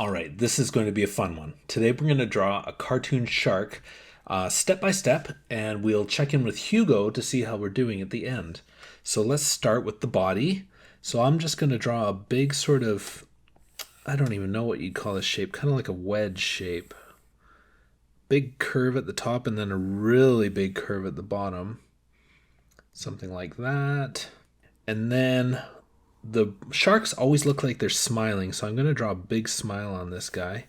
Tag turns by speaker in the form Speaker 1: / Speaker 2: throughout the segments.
Speaker 1: All right, this is going to be a fun one. Today we're going to draw a cartoon shark step by step, and we'll check in with Hugo to see how we're doing at the end. So let's start with the body. So I'm just going to draw a big sort of, I don't even know what you'd call this shape, kind of like a wedge shape. Big curve at the top and then a really big curve at the bottom. Something like that. And then the sharks always look like they're smiling, so I'm going to draw a big smile on this guy.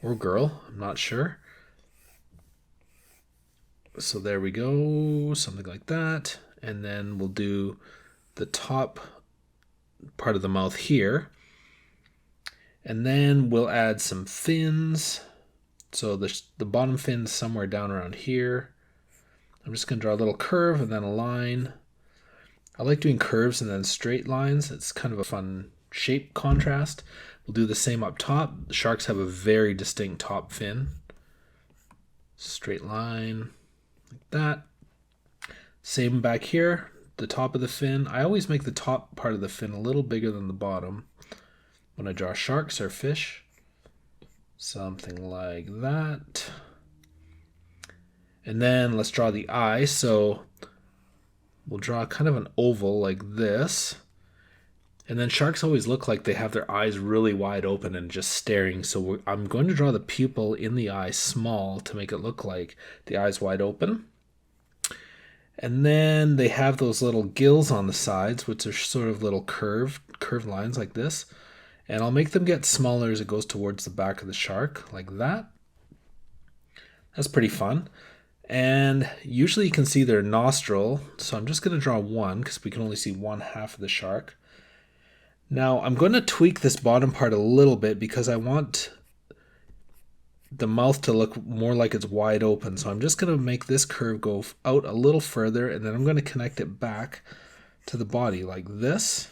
Speaker 1: Or girl, I'm not sure. So there we go, something like that. And then we'll do the top part of the mouth here. And then we'll add some fins. So the bottom fin's somewhere down around here. I'm just going to draw a little curve and then a line. I like doing curves and then straight lines. It's kind of a fun shape contrast. We'll do the same up top. The sharks have a very distinct top fin. Straight line, like that. Same back here, the top of the fin. I always make the top part of the fin a little bigger than the bottom when I draw sharks or fish. Something like that. And then let's draw the eye. So we'll draw kind of an oval like this. And then sharks always look like they have their eyes really wide open and just staring. So I'm going to draw the pupil in the eye small to make it look like the eye's wide open. And then they have those little gills on the sides, which are sort of little curved lines like this. And I'll make them get smaller as it goes towards the back of the shark, like that. That's pretty fun. And usually you can see their nostril, so I'm just going to draw one because we can only see one half of the shark. Now I'm going to tweak this bottom part a little bit because I want the mouth to look more like it's wide open. So I'm just going to make this curve go out a little further, and then I'm going to connect it back to the body like this.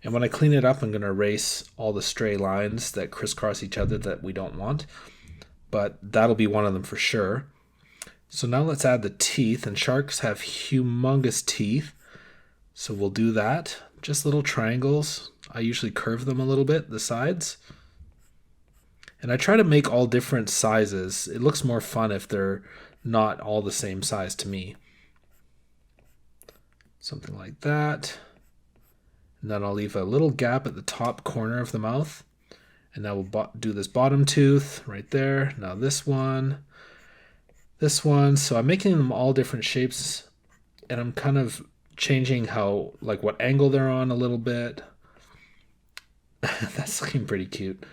Speaker 1: And when I clean it up, I'm going to erase all the stray lines that crisscross each other that we don't want. But that'll be one of them for sure. So now let's add the teeth, and sharks have humongous teeth. So we'll do that. Just little triangles. I usually curve them a little bit, the sides. And I try to make all different sizes. It looks more fun if they're not all the same size to me. Something like that. And then I'll leave a little gap at the top corner of the mouth. And now we'll do this bottom tooth right there. Now this one. This one. So I'm making them all different shapes, and I'm kind of changing how, like, what angle they're on a little bit. That's looking pretty cute.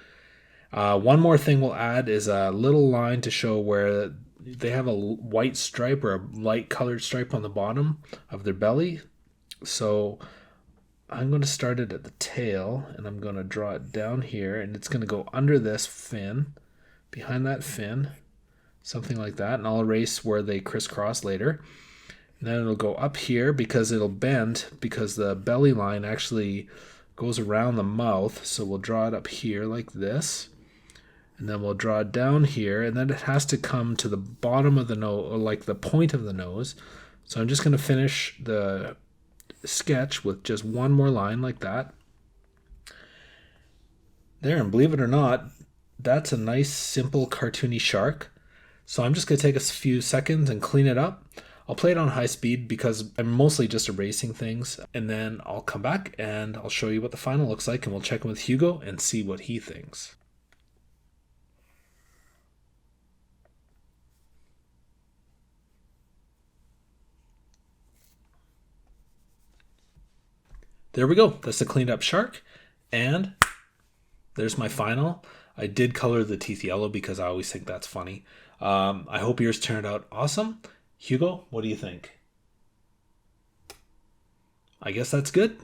Speaker 1: One more thing we'll add is a little line to show where they have a white stripe or a light colored stripe on the bottom of their belly. So I'm going to start it at the tail, and I'm going to draw it down here, and it's going to go under this fin, behind that fin, something like that. And I'll erase where they crisscross later. And then it'll go up here because it'll bend because the belly line actually goes around the mouth. So we'll draw it up here like this. And then we'll draw it down here, and then it has to come to the bottom of the nose, or like the point of the nose. So I'm just going to finish the sketch with just one more line like that. There, and believe it or not, that's a nice, simple, cartoony shark. So I'm just going to take a few seconds and clean it up. I'll play it on high speed because I'm mostly just erasing things, and then I'll come back and I'll show you what the final looks like, and we'll check in with Hugo and see what he thinks. There we go. That's the cleaned up shark, and there's my final. I did color the teeth yellow because I always think that's funny. I hope yours turned out awesome. Hugo, what do you think? I guess that's good.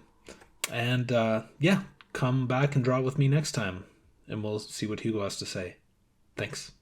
Speaker 1: And yeah, come back and draw with me next time, and we'll see what Hugo has to say. Thanks.